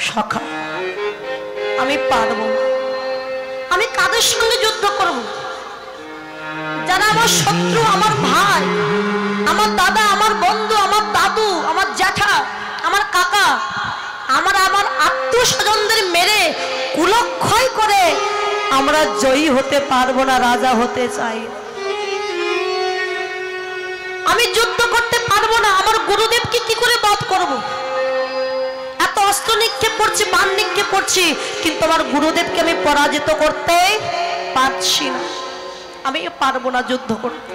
সখা আমি পারবো না, আমি কাদের সঙ্গে যুদ্ধ করব? যারা আমার শত্রু, আমার ভাই, আমার দাদা, আমার বন্ধু, আমার দাদু, আমার জ্যাঠা, আমার কাকা, আমার আত্মীয় স্বজনদের মেরে কুলক্ষয় করে আমরা জয়ী হতে পারবো না, রাজা হতে চাই। আমি যুদ্ধ করতে পারবো না, আমার গুরুদেবকে কি করে বধ করব? এত অস্ত্র নিক্ষেপ করছি, বাণ নিক্ষেপ করছি, কিন্তু আমার গুরুদেবকে আমি পরাজিত করতে পারছি না, আমি পারবো না যুদ্ধ করতে।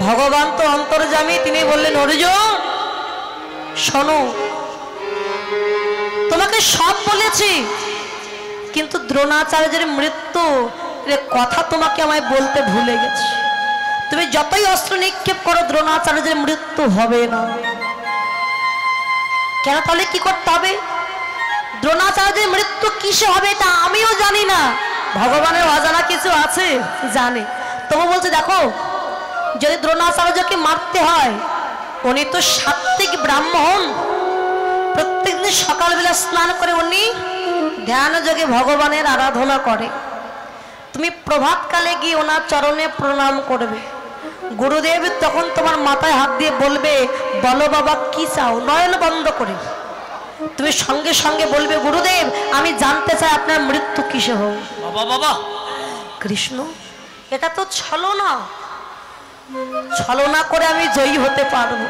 ভগবান তো অন্তর্যামী, তিনি বললেন অর্জুন শোনো, তোমাকে সব বলেছি, কিন্তু দ্রোণাচার্যের মৃত্যু কথা তোমাকে আমায় বলতে ভুলে গেছি। তুমি যতই অস্ত্র নিক্ষেপ করো দ্রোণাচার্যের মৃত্যু হবে না। কেন? তাহলে কি করতে হবে? দ্রোণাচার্যের মৃত্যু কিসে হবে এটা আমিও জানি না, ভগবানের অজানা কিছু আছে, জানে। তবু বলছে দেখো, যদি দ্রোণাচার্যকে মারতে হয়, উনি তো সাত্ত্বিক ব্রাহ্মণ, প্রত্যেকদিন সকালবেলা স্নান করে উনি ধ্যান যোগে ভগবানের আরাধনা করে। তুমি প্রভাতকালে গিয়ে ওনার চরণে প্রণাম করবে। গুরুদেব তখন তোমার মাথায় হাত দিয়ে বলবে বলো বাবা কি চাও, নয়ন বন্ধ করে তুমি সঙ্গে সঙ্গে বলবে গুরুদেব আমি জানতে চাই আপনার মৃত্যু কিসে হোক। বাবা বাবা কৃষ্ণ, এটা তো ছলনা, ছলনা করে আমি জয়ী হতে পারবো।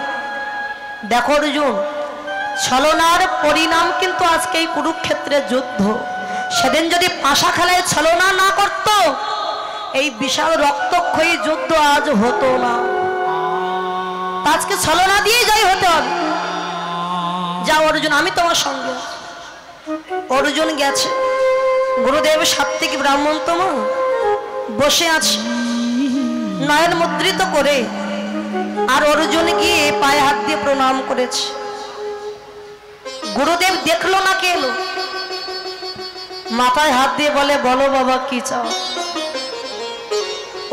দেখো অর্জুন, ছলনার পরিণাম কিন্তু আজকে এই কুরুক্ষেত্রের যুদ্ধ। সেদিন যদি পাশা খেলায় ছলনা না করত, এই বিশাল রক্তক্ষয়ী যুদ্ধ আজ হতো না। আজকে ছলনা দিয়ে জয় হতে হবে। যাও অর্জুন, আমি তোমার সঙ্গে। অর্জুন গেছে, গুরুদেব সাত্ত্বিক ব্রাহ্মণ তোমা বসে আছে নয়ন মুদ্রিত করে, আর অর্জুন গিয়ে পায়ে হাত দিয়ে প্রণাম করেছে। গুরুদেব দেখলো না, কে এলো, মাথায় হাত দিয়ে বলে বলো বাবা কি চাও।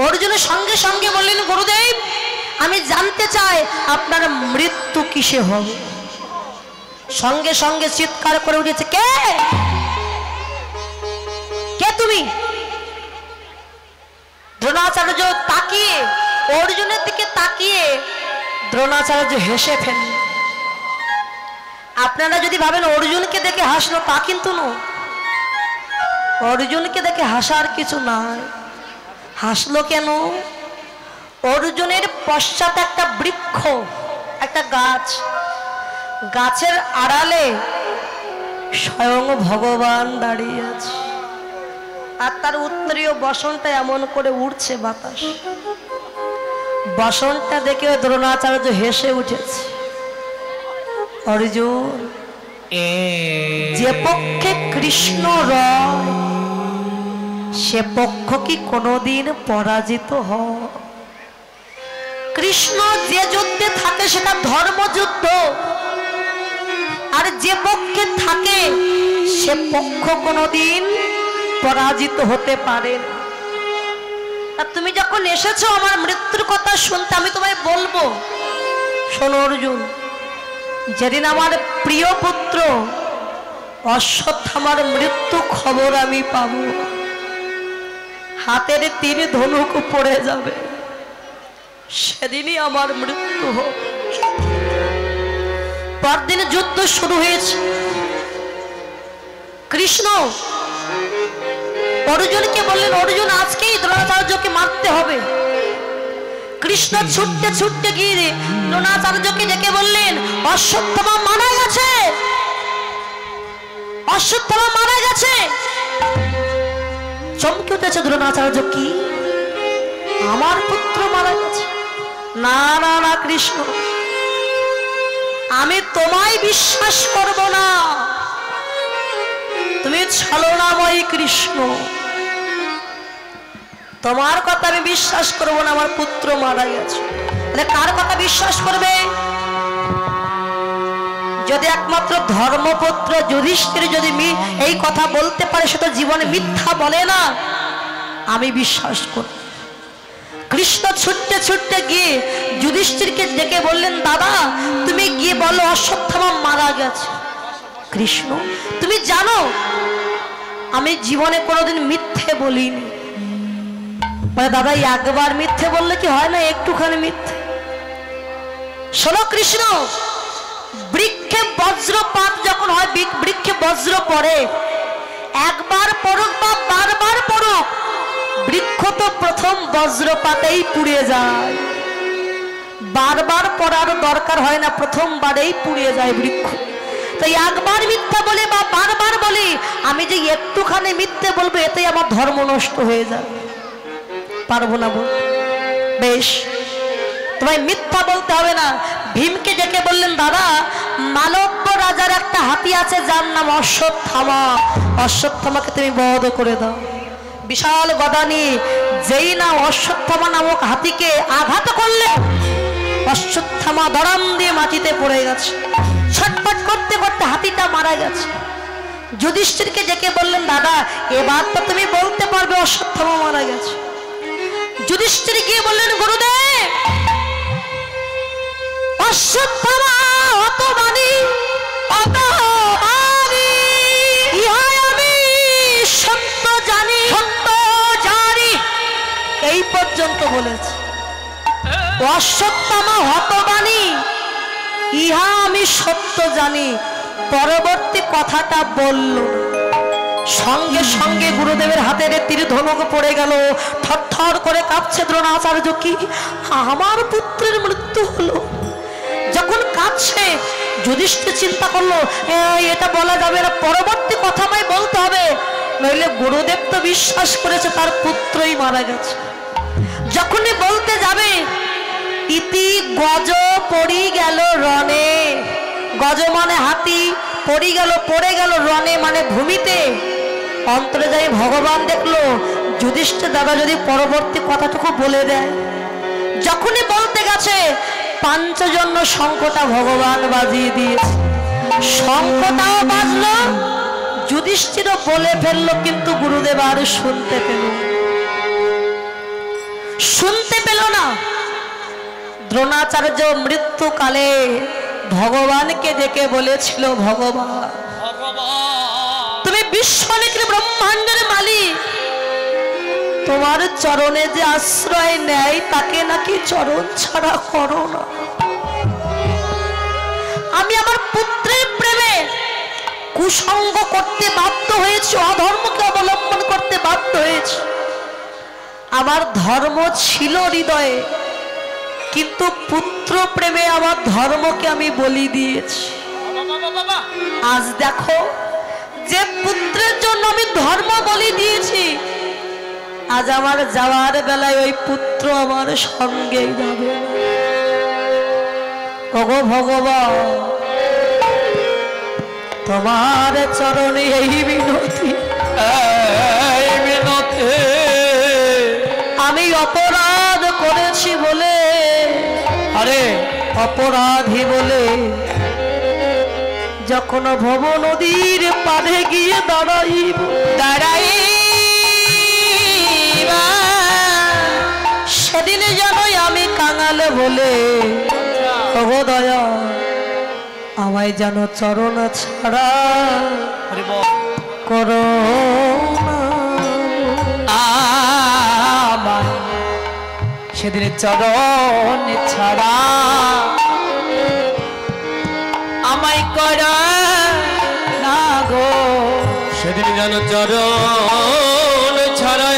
অর্জুনের সঙ্গে সঙ্গে বললেন গুরুদেব আমি জানতে চাই আপনার মৃত্যু কিসে হবে। সঙ্গে সঙ্গে চিৎকার করে উঠেছে, কে কে তুমি? দ্রোণাচার্য তাকিয়ে, অর্জুনের দিকে তাকিয়ে দ্রোণাচার্য হেসে ফেললেন। আপনারা যদি ভাবেন অর্জুনকে দেখে হাসলো, তা কিন্তু নয়। অর্জুনকে দেখে হাসার কিছু নাই। হাসলো কেন? অর্জুনের পশ্চাতে একটা বৃক্ষ, একটা গাছ, গাছের আড়ালে স্বয়ং ভগবান দাঁড়িয়ে আছে, আর তার উত্তরীয় বসনটা এমন করে উড়ছে বাতাস। বসনটা দেখে দ্রোণাচার্য হেসে উঠেছে। অর্জুন, যে পক্ষে কৃষ্ণ রয় সে পক্ষ কি কোনোদিন পরাজিত হয়? কৃষ্ণ যে যুদ্ধে থাকে সেটা ধর্মযুদ্ধ, আর যে পক্ষে থাকে সে পক্ষ কোনোদিন পরাজিত হতে পারে না। আর তুমি যখন এসেছো আমার মৃত্যুর কথা শুনতে, আমি তোমায় বলবো শোনো অর্জুন, যেদিন আমার প্রিয় পুত্র অশ্বত্থামার মৃত্যু খবর আমি পাবো, হাতের তীর ধনুক পড়ে যাবে, সেদিনই আমার মৃত্যু হবে। পরদিন যুদ্ধ শুরু হয়েছে। কৃষ্ণ অর্জুনকে বললেন অর্জুন আজকেই দ্রোণাচার্যকে মারতে হবে। কৃষ্ণ ছুটতে ছুটতে গিয়ে দ্রোণাচার্যকে ডেকে বললেন অশ্বত্থামা মারা গেছে, অশ্বত্থামা মারা গেছে। চমকে উঠেছে দ্রোণাচার্য, কি আমার পুত্র মারা গেছে? না না না কৃষ্ণ, আমি তোমায় বিশ্বাস করব না, তুমি ছলনাময়ী কৃষ্ণ, তোমার কথা আমি বিশ্বাস করব না, আমার পুত্র মারা গেছে। তাহলে কার কথা বিশ্বাস করবে? যদি একমাত্র ধর্মপুত্র যুধিষ্ঠির যদি এই কথা বলতে পারে, সে তো জীবনে মিথ্যা বলে না, আমি বিশ্বাস করব। কৃষ্ণ ছুটতে ছুটতে গিয়ে যুধিষ্ঠিরকে ডেকে বললেন দাদা তুমি গিয়ে বলো অশ্বত্থামা মারা গেছে। কৃষ্ণ তুমি জানো আমি জীবনে কোনোদিন মিথ্যে বলিনি। দাদা একবার মিথ্যে বললে কি হয় না, একটুখানি মিথ্যে। শোনো কৃষ্ণ, বৃক্ষে বজ্রপাত যখন হয়, বৃক্ষে বজ্র পড়ে, একবার পড়ুক বা বারবার পড়ুক, বৃক্ষ তো প্রথম বজ্রপাতেই পুড়ে যায়। বারবার পড়ার দরকার হয় না, প্রথমবারেই পুড়ে যায় বৃক্ষ। তাই একবার মিথ্যা বলে বা বারবার বলি, আমি যে একটুখানি মিথ্যে বলবো এতেই আমার ধর্ম নষ্ট হয়ে যায়, পারবো না বল। বেশ, তোমায় মিথ্যা বলতে হবে না। ভীমকে ডেকে বললেন, দাদা মালব্য রাজার একটা হাতি আছে যার নাম অশ্বত্থামা, অশ্বত্থামাকে তুমি বধ করে দাও। বিশাল গদা নিয়ে যেই না অশ্বত্থামা নামক হাতিকে আঘাত করলে, অশ্বত্থামা দড়াম দিয়ে মাটিতে পড়ে গেছে। ছটফট করতে করতে হাতিটা মারা গেছে। যুধিষ্ঠিরকে ডেকে বললেন, দাদা এবার তো তুমি বলতে পারবে অশ্বত্থামা মারা গেছে। যুধিষ্ঠির গিয়ে বললেন, গুরুদেব অশ্বত্থামা হতবাণী, ইহাই আমি সত্য জানি, সত্য জানি, এই পর্যন্ত বলেছে। অশ্বত্থামা হতবাণী, ইহা আমি সত্য জানি, পরবর্তী কথাটা বলল। সঙ্গে সঙ্গে গুরুদেবের হাতের তীর ধনুক পড়ে গেল। থরথর করে কাঁপছে দ্রোণাচার্য, কি আমার পুত্রের মৃত্যু হলো। যখন কাঁদছে, যুধিষ্ঠির চিন্তা করলো এটা বলা যাবে না, পরবর্তী কথা আমায় বলতে হবে, নইলে গুরুদেব তো বিশ্বাস করেছে তার পুত্রই মারা গেছে। যখনই বলতে যাবে, ইতি গজ পড়ি গেল রণে, গজ মানে হাতি, পড়ে গেল রণে মানে ভূমিতে। অন্তরে যাই ভগবান দেখলো, যুধিষ্ঠির দাদা যদি পরবর্তী কথাটুকু বলে দেয়। যখনই বলতে গেছে, পাঞ্চজন্য শঙ্খটা ভগবান বাজিয়ে দিয়েছে। শঙ্খটাও বাজলো, যুধিষ্ঠিরও বলে ফেললো, কিন্তু গুরুদেব আর শুনতে পেল না। দ্রোণাচার্য মৃত্যুকালে ভগবানকে ডেকে বলেছিল, ভগবান তুমি বিশ্বনিখিল ব্রহ্মাণ্ডের মালিক, তোমার চরণে যে আশ্রয় নেয় তাকে নাকি চরণ ছাড়া করো না। আমি আমার পুত্রের প্রেমে কুসঙ্গ করতে বাধ্য হয়েছি, অধর্মকে অবলম্বন করতে বাধ্য হয়েছি। আমার ধর্ম ছিল হৃদয়ে, কিন্তু পুত্র প্রেমে আমার ধর্মকে আমি বলি দিয়েছি। আজ দেখো, যে পুত্রের জন্য আমি ধর্ম বলি দিয়েছি, আজ আমার যাওয়ার বেলায় ওই পুত্র আমার সঙ্গে যাবে। ওগো ভগবান, তোমার চরণে এই মিনতি, আমি অপরাধ করেছি বলে, আরে অপরাধী বলে যখন ভব নদীর পাড়ে গিয়ে দাঁড়াই, সেদিন জানোই আমি কাঙাল বলে, ওগো দয়া আমায় যেন চরণ ছাড়া করো না। সেদিন চরণ ছাড়া আমায় করো না গো, সেদিন যেন চরণ ছাড়া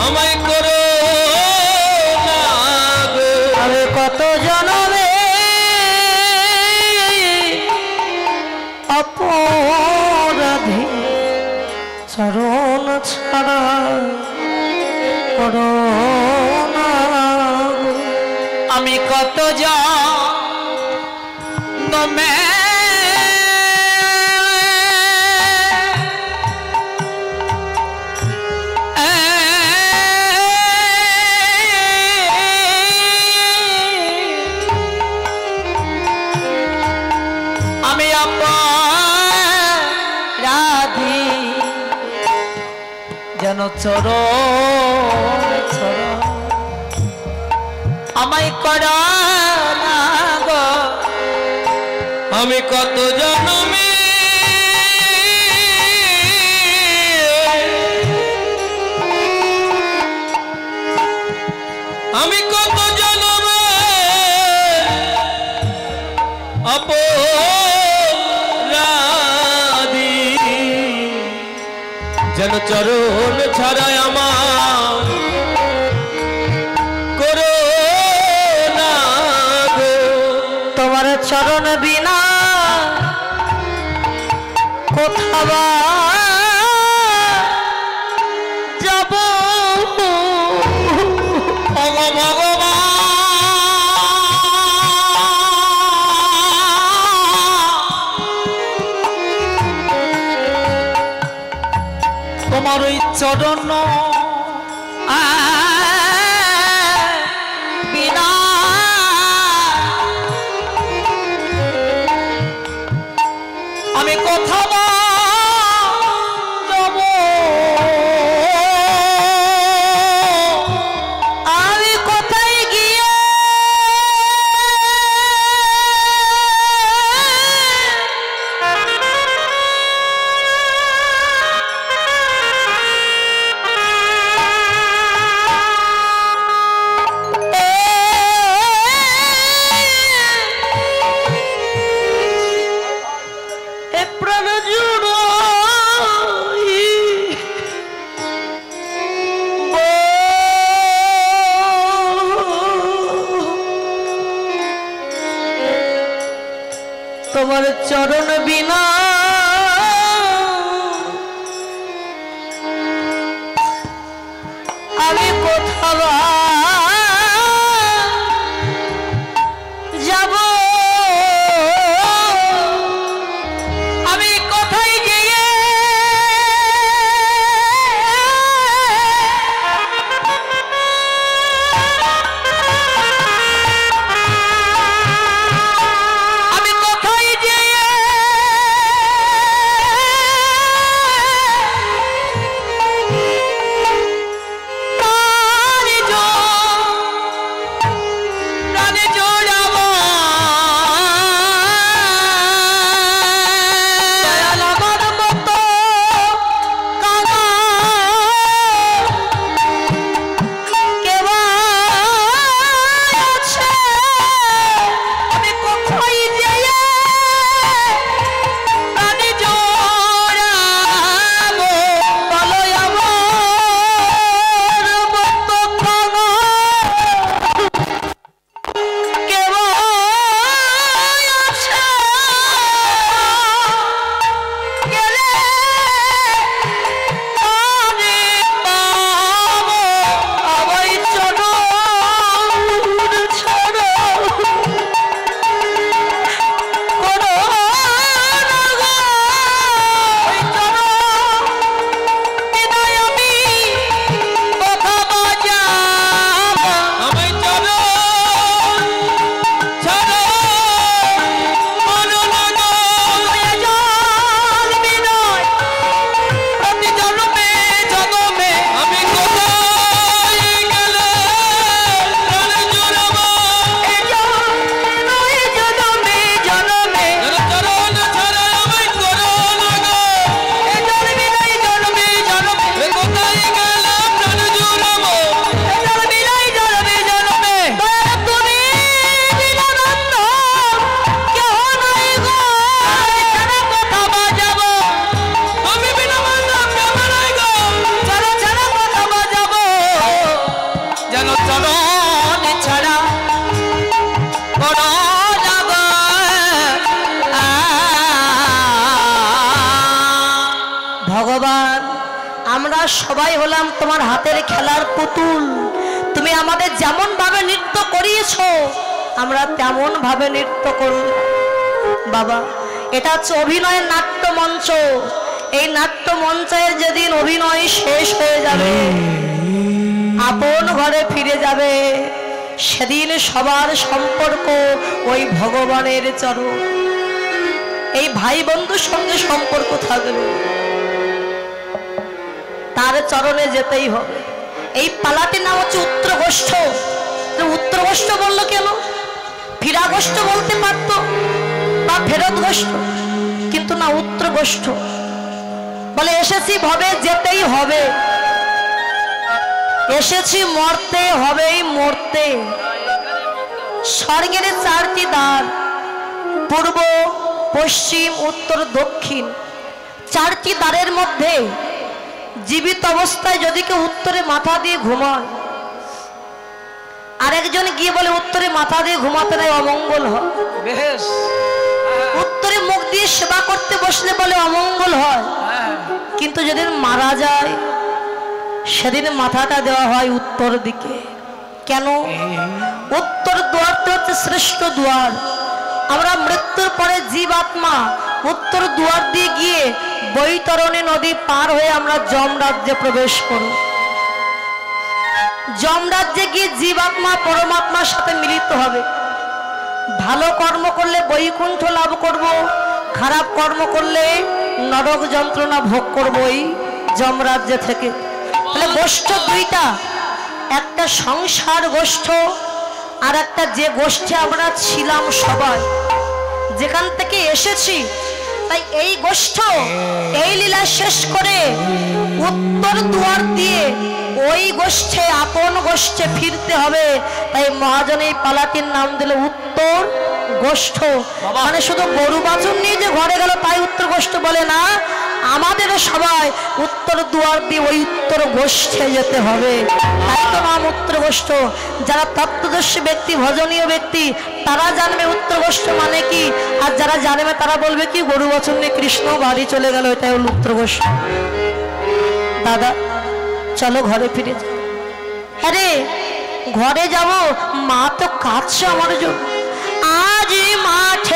আমায় করো না গো। আমি কত জনমে অপরাধী, চরণ ছাড়া করো না গো। আমি কত জনমে আমি অপরাধী, যেন চরণ আমায় করো না গো, আমি কত জন্মে আমি কত জন্মে অপরাধী যেন চরণ ছাড়াই আমার করো না গো তোমার চরণ বিনা কোথাবা যাব তোমার ওই চরণ বিনা আমি কথা যাব আমি কোথায় গিয়ে প্রাণ জুড়াই তোমার চরণ বিনা আমি কোথাও যাব আমি কোথায় গিয়ে আমি কোথায় গিয়ে প্রাণে জোড়াব দয়াল আমার মতো কাঙাল কেউ আছে? আমি কোথায় যেয়ে প্রাণে জোড়াব? বলো আমার মতো কাঙাল কেউ আছে? গেলে আমি পাবো আমায় চরণ ছাড়ো করো না গো ওই চরণ বিদায় আমি কথা বাজাবো আমায় চরণ ছাড়ো মানো না গো জল বিনয় প্রতি জন্মে জন্মে আমি কোথায় গেলে প্রাণে জুড়াবো এই জন্মে জন্মে যেন চরণ ছাড়া আমায় করো না গো এই জল বিনয় জন্মে জন্মে এ কোথায় গেলে প্রাণে জুড়াবো এই জল বিনয় জন্মে জন্মে দয়া তুমি বিনা নন্দ কেহ নাই গো ছাড়া কথা বাজাবো আমি বিনা বান্ধব কেমন নাই গো ছাড়া ছাড়া কথা বাজাবো যেন চরণ ছাড়া কোনো যাব ভগবান আমরা সবাই হলাম তোমার হাতের খেলার পুতুল তুমি আমাদের যেমন ভাবে নৃত্য করিয়েছো আমরা তেমন ভাবে নৃত্য করব বাবা এটা হচ্ছে অভিনয়ের নাট্য মঞ্চ এই নাট্য মঞ্চের যেদিন অভিনয় শেষ হয়ে যাবে আপন ঘরে ফিরে যাবে সেদিন সবার সম্পর্ক ওই ভগবানের চরণ এই ভাই বন্ধুর সঙ্গে সম্পর্ক থাকবে তার চরণে যেতেই হবে এই পালাটির নাম হচ্ছে উত্তরগোষ্ঠ উত্তরগোষ্ঠ বললো কেন ফিরাগোষ্ঠ বলতে পারতো বা ফেরত গোষ্ঠ, কিন্তু না উত্তর গোষ্ঠ। বলে এসেছি ভবে যেতেই হবে, এসেছি মরতে হবেই মরতে। স্বর্গের চারটি দ্বার, পূর্ব পশ্চিম উত্তর দক্ষিণ, চারটি দ্বারের মধ্যে জীবিত অবস্থায় যদি কেউ উত্তরে মাথা দিয়ে ঘুমায়, আরেকজন গিয়ে বলে উত্তরে মাথা দিয়ে ঘুমাতে নাই অমঙ্গল হয়, বেশ উত্তরে মুখ দিয়ে সেবা করতে বসলে বলে অমঙ্গল হয়। কিন্তু যেদিন মারা যায় সেদিন মাথাটা দেওয়া হয় উত্তর দিকে। কেন? উত্তর দুয়ারটা হচ্ছে শ্রেষ্ঠ দুয়ার। আমরা মৃত্যুর পরে জীবাত্মা উত্তর দুয়ার দিয়ে গিয়ে বৈতরণী নদী পার হয়ে আমরা যমরাজ্যে প্রবেশ করি। যমরাজ্যে গিয়ে জীবাত্মা পরমাত্মার সাথে মিলিত হবে। ভালো কর্ম করলে বৈকুণ্ঠ লাভ করব, খারাপ কর্ম করলে নরক যন্ত্রণা ভোগ করব এই যমরাজ্য থেকে। তাহলে গোষ্ঠ দুইটা, একটা সংসার গোষ্ঠ আর একটা যে গোষ্ঠে আমরা ছিলাম সবাই, যেখান থেকে এসেছি। তাই এই গোষ্ঠ এই লীলা শেষ করে উত্তর দুয়ার দিয়ে ওই গোষ্ঠে আপন গোষ্ঠে ফিরতে হবে। তাই মহাজন এই পালাটির নাম দিল উত্তর গোষ্ঠ। মানে শুধু গরু বাছুর নিয়ে যে ঘরে গেল তাই উত্তর গোষ্ঠ বলে না, আমাদেরও সবাই উত্তর দুয়ার দিয়ে ওই উত্তর গোষ্ঠে যেতে হবে। তাই তো নাম উত্তর গোষ্ঠ। যারা তত্ত্বদর্শী ব্যক্তি, ভজনীয় ব্যক্তি, তারা জানবে উত্তর গোষ্ঠ মানে কি। আর যারা জানবে তারা বলবে কি গরু বাছুর নিয়ে কৃষ্ণ বাড়ি চলে গেল, এটাই হল উত্তর গোষ্ঠ। দাদা চলো ঘরে ফিরে যাও। আরে ঘরে যাব, মা তো কাঁদছে আমার জন্য। আজ মাঠে